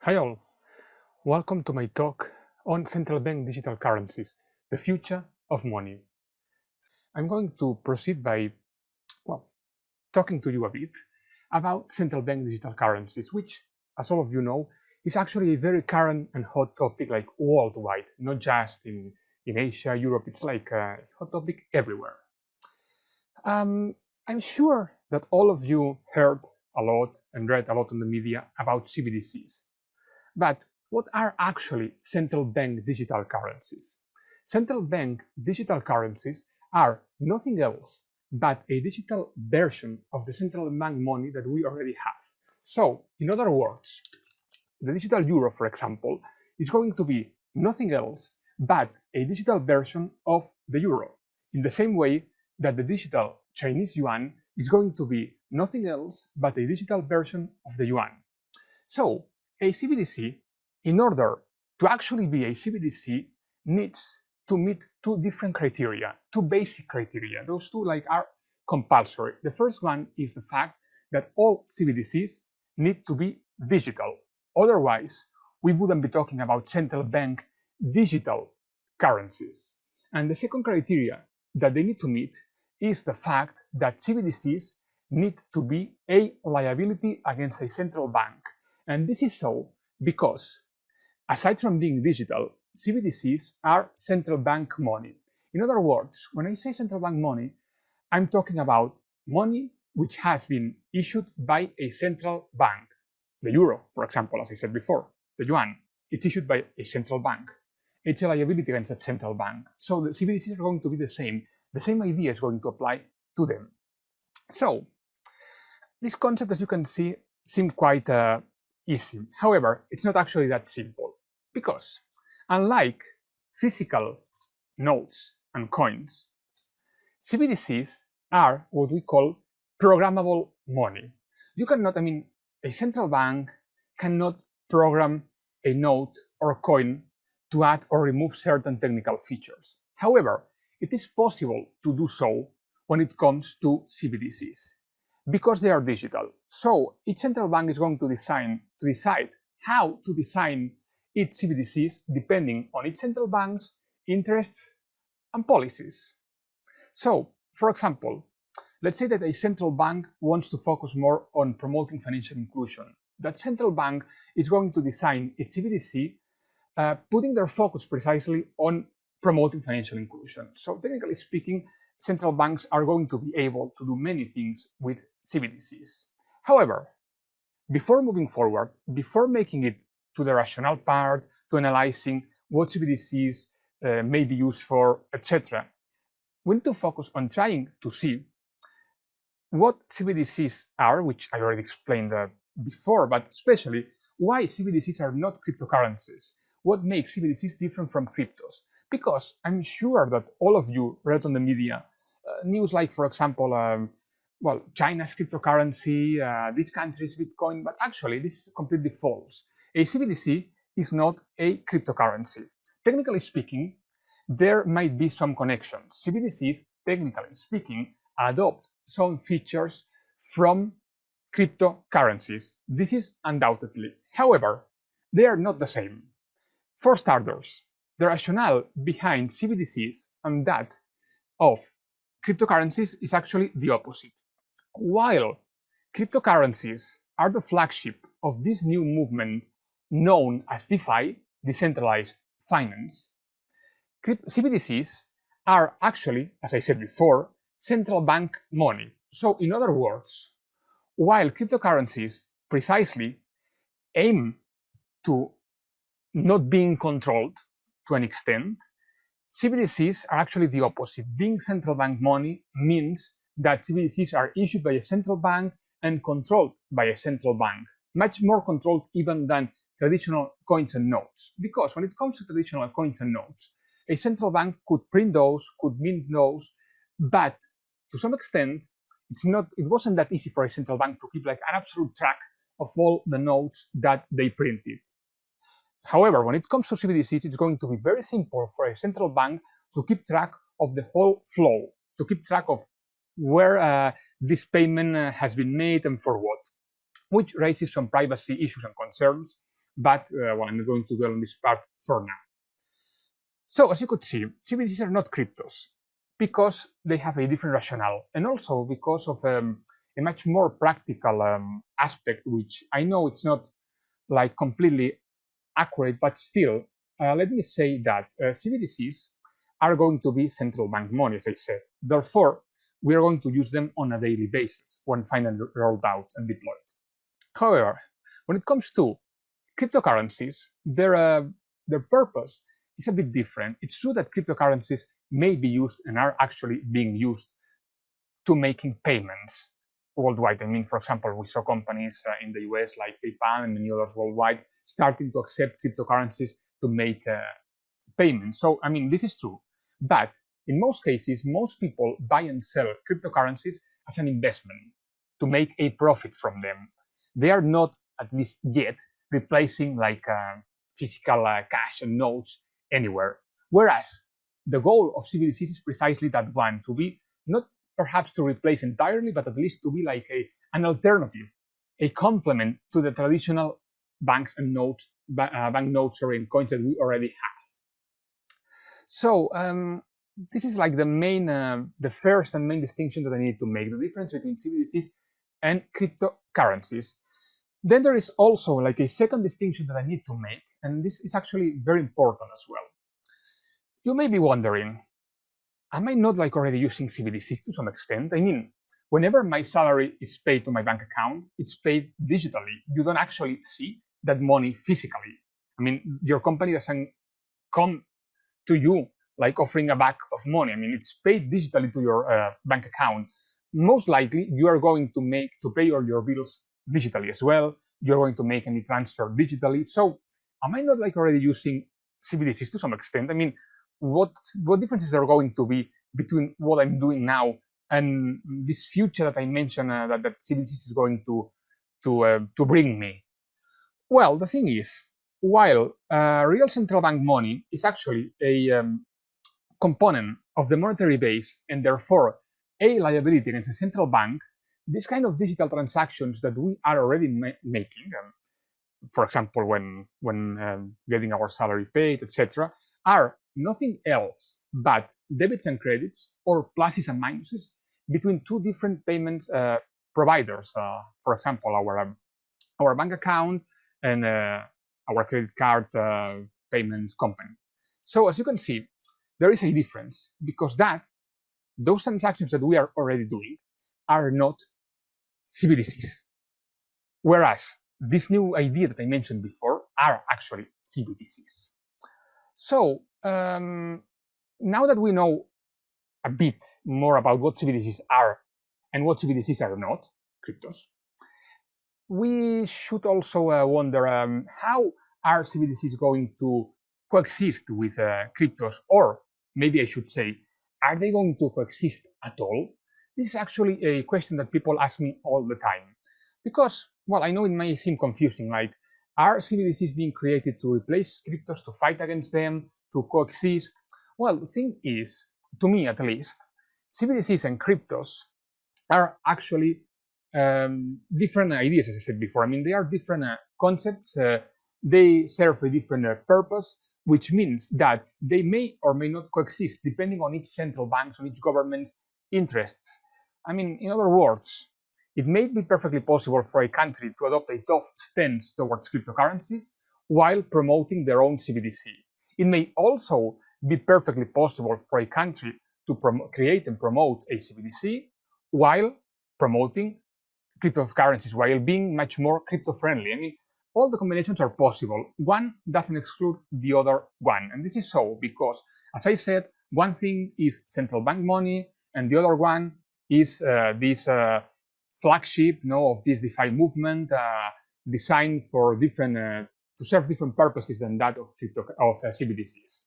Hi all, welcome to my talk on central bank digital currencies, the future of money. I'm going to proceed by, talking to you a bit about central bank digital currencies, which, as all of you know, is actually a very current and hot topic like worldwide, not just in Asia, Europe, it's like a hot topic everywhere. I'm sure that all of you heard a lot and read a lot on the media about CBDCs. But what are actually central bank digital currencies? Central bank digital currencies are nothing else but a digital version of the central bank money that we already have. So, in other words, the digital euro, for example, is going to be nothing else but a digital version of the euro, in the same way that the digital Chinese yuan is going to be nothing else but a digital version of the yuan. So, a CBDC, in order to actually be a CBDC, needs to meet two different criteria, two basic criteria. Those two are compulsory. The first one is the fact that all CBDCs need to be digital. Otherwise, we wouldn't be talking about central bank digital currencies. And the second criteria that they need to meet is the fact that CBDCs need to be a liability against a central bank. And this is so because, aside from being digital, CBDCs are central bank money. In other words, when I say central bank money, I'm talking about money which has been issued by a central bank. The euro, for example, as I said before, the yuan, it's issued by a central bank. It's a liability against a central bank. So the CBDCs are going to be the same. The same idea is going to apply to them. So this concept, as you can see, seems quite easy. However, it's not actually that simple because, unlike physical notes and coins, CBDCs are what we call programmable money. You cannot, a central bank cannot program a note or coin to add or remove certain technical features. However, it is possible to do so when it comes to CBDCs because they are digital. So each central bank is going to decide how to design its CBDCs depending on each central bank's interests and policies. So, for example, let's say that a central bank wants to focus more on promoting financial inclusion. That central bank is going to design its CBDC putting their focus precisely on promoting financial inclusion. So technically speaking, central banks are going to be able to do many things with CBDCs. However, before moving forward, before making it to the rationale part, to analyzing what CBDCs may be used for, etc., we need to focus on trying to see what CBDCs are, which I already explained before, but especially why CBDCs are not cryptocurrencies. What makes CBDCs different from cryptos? Because I'm sure that all of you read on the media news like, for example, China's cryptocurrency, this country's Bitcoin, but actually this is completely false. A CBDC is not a cryptocurrency. Technically speaking, there might be some connections. CBDCs, technically speaking, adopt some features from cryptocurrencies. This is undoubtedly. However, they are not the same. For starters, the rationale behind CBDCs and that of cryptocurrencies is actually the opposite. While cryptocurrencies are the flagship of this new movement known as DeFi, decentralized finance, CBDCs are actually, as I said before, central bank money. So in other words, while cryptocurrencies precisely aim to not being controlled to an extent, CBDCs are actually the opposite. Being central bank money means that CBDCs are issued by a central bank and controlled by a central bank, much more controlled even than traditional coins and notes. Because when it comes to traditional coins and notes, a central bank could print those, could mint those, but to some extent, it wasn't that easy for a central bank to keep an absolute track of all the notes that they printed. However, when it comes to CBDCs, it's going to be very simple for a central bank to keep track of the whole flow, to keep track of where this payment has been made and for what, which raises some privacy issues and concerns. but well, I'm not going to dwell on this part for now. So as you could see, CBDCs are not cryptos because they have a different rationale, and also because of a much more practical aspect, which I know it's not like completely accurate, but still, let me say that CBDCs are going to be central bank money, as I said. Therefore, we are going to use them on a daily basis when finally rolled out and deployed. However, when it comes to cryptocurrencies, their purpose is a bit different. It's true that cryptocurrencies may be used and are actually being used to making payments worldwide. I mean, for example, we saw companies in the US like PayPal and many others worldwide starting to accept cryptocurrencies to make payments. So, I mean, this is true. But in most cases, most people buy and sell cryptocurrencies as an investment to make a profit from them. They are not, at least yet, replacing like physical cash and notes anywhere. Whereas the goal of CBDCs is precisely that one, to be not perhaps to replace entirely, but at least to be like an alternative, a complement to the traditional banks and notes, banknotes or in coins that we already have. So this is like the first and main distinction that I need to make, the difference between CBDCs and cryptocurrencies. Then there is also like a second distinction that I need to make, and this is actually very important as well. You may be wondering, am I not like already using CBDCs to some extent? I mean, whenever my salary is paid to my bank account, it's paid digitally. You don't actually see that money physically. I mean, your company doesn't come to you like offering a bag of money. I mean, it's paid digitally to your bank account. Most likely, you are going to pay all your bills digitally as well. You're going to make any transfer digitally. So, am I not like already using CBDCs to some extent? I mean, what differences are going to be between what I'm doing now and this future that I mentioned that CBDCs is going to bring me? Well, the thing is, while real central bank money is actually a component of the monetary base and therefore a liability against a central bank, this kind of digital transactions that we are already making, for example, when getting our salary paid, etc., are nothing else but debits and credits or pluses and minuses between two different payments providers. For example, our bank account and our credit card payment company. So as you can see, there is a difference because those transactions that we are already doing are not CBDCs. Whereas this new idea that I mentioned before are actually CBDCs. So now that we know a bit more about what CBDCs are and what CBDCs are not, cryptos, we should also wonder how are CBDCs going to coexist with cryptos, or maybe I should say, are they going to coexist at all? This is actually a question that people ask me all the time. Because, well, I know it may seem confusing, like, are CBDCs being created to replace cryptos, to fight against them, to coexist? Well, the thing is, to me at least, CBDCs and cryptos are actually different ideas, as I said before. I mean, they are different concepts. They serve a different purpose, which means that they may or may not coexist depending on each central bank's, on each government's interests. I mean, in other words, it may be perfectly possible for a country to adopt a tough stance towards cryptocurrencies while promoting their own CBDC. It may also be perfectly possible for a country to create and promote a CBDC while promoting cryptocurrencies, while being much more crypto-friendly. I mean, all the combinations are possible. One doesn't exclude the other one. And this is so because, as I said, one thing is central bank money, and the other one is this flagship of this DeFi movement designed for different to serve different purposes than that of CBDCs.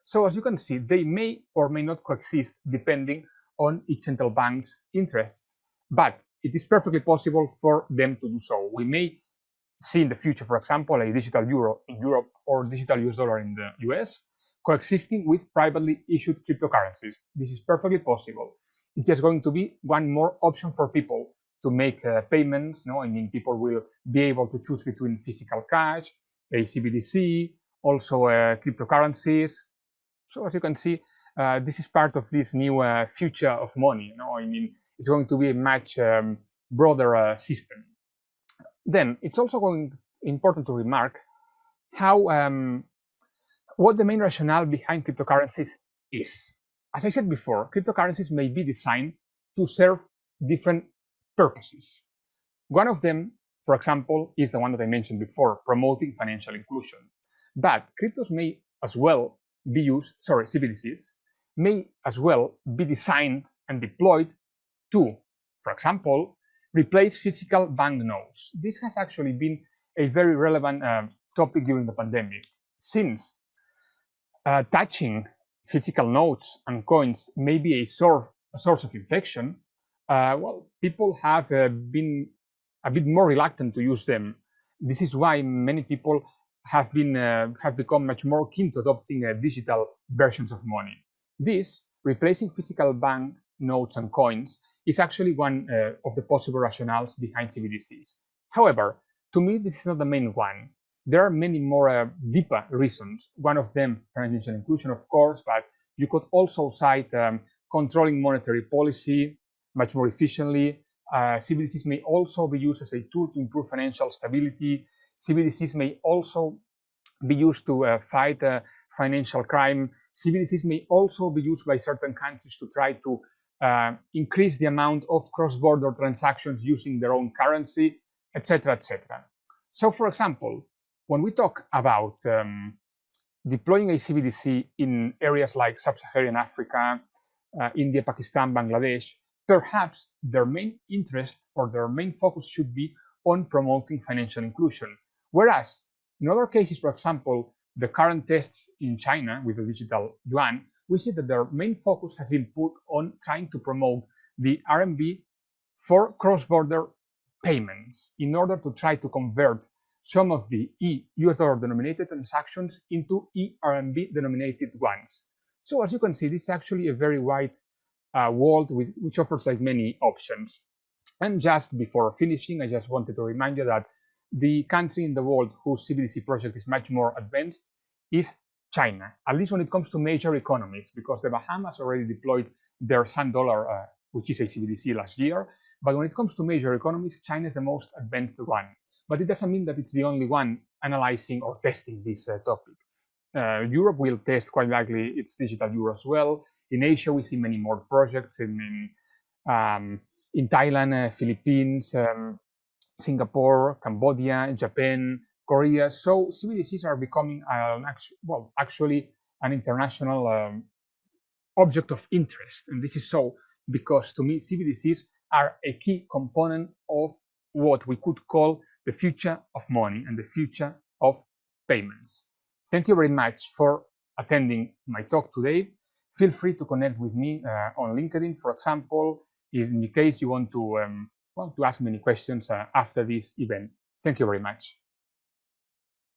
So as you can see, they may or may not coexist depending on each central bank's interests, but it is perfectly possible for them to do so. We may see in the future, for example, a digital euro in Europe or digital US dollar in the US coexisting with privately issued cryptocurrencies. This is perfectly possible. It's just going to be one more option for people to make payments. I mean, people will be able to choose between physical cash, a CBDC, also cryptocurrencies. So as you can see, this is part of this new future of money. I mean, it's going to be a much broader system. Then it's also important to remark how what the main rationale behind cryptocurrencies is. As I said before, cryptocurrencies may be designed to serve different purposes. One of them, for example, is the one that I mentioned before, promoting financial inclusion. But cryptos may as well be used, CBDCs, may as well be designed and deployed to, for example, replace physical banknotes. This has actually been a very relevant topic during the pandemic, since touching physical notes and coins may be a source of infection. Well, people have been a bit more reluctant to use them. This is why many people have become much more keen to adopting digital versions of money. This, replacing physical bank notes and coins, is actually one of the possible rationales behind CBDCs. However, to me, this is not the main one. There are many more deeper reasons. One of them, financial inclusion, of course, but you could also cite controlling monetary policy much more efficiently. CBDCs may also be used as a tool to improve financial stability. CBDCs may also be used to fight financial crime. CBDCs may also be used by certain countries to try to increase the amount of cross-border transactions using their own currency, etc., etc. So, for example, when we talk about deploying a CBDC in areas like Sub-Saharan Africa, India, Pakistan, Bangladesh, perhaps their main interest or their main focus should be on promoting financial inclusion. Whereas in other cases, for example, the current tests in China with the digital yuan, we see that their main focus has been put on trying to promote the RMB for cross-border payments in order to try to convert some of the US dollar denominated transactions into RMB denominated ones. So as you can see, this is actually a very wide world which offers like many options. And just before finishing, I just wanted to remind you that the country in the world whose CBDC project is much more advanced is China, at least when it comes to major economies, because the Bahamas already deployed their Sand Dollar, which is a CBDC, last year. But when it comes to major economies, China is the most advanced one. But it doesn't mean that it's the only one analyzing or testing this topic. Europe will test quite likely its digital euro as well. In Asia, we see many more projects in Thailand, Philippines, Singapore, Cambodia, Japan, Korea. So CBDCs are becoming actually an international object of interest. And this is so because, to me, CBDCs are a key component of what we could call the future of money and the future of payments. Thank you very much for attending my talk today. Feel free to connect with me on LinkedIn, for example, in case you want to ask me any questions after this event. Thank you very much.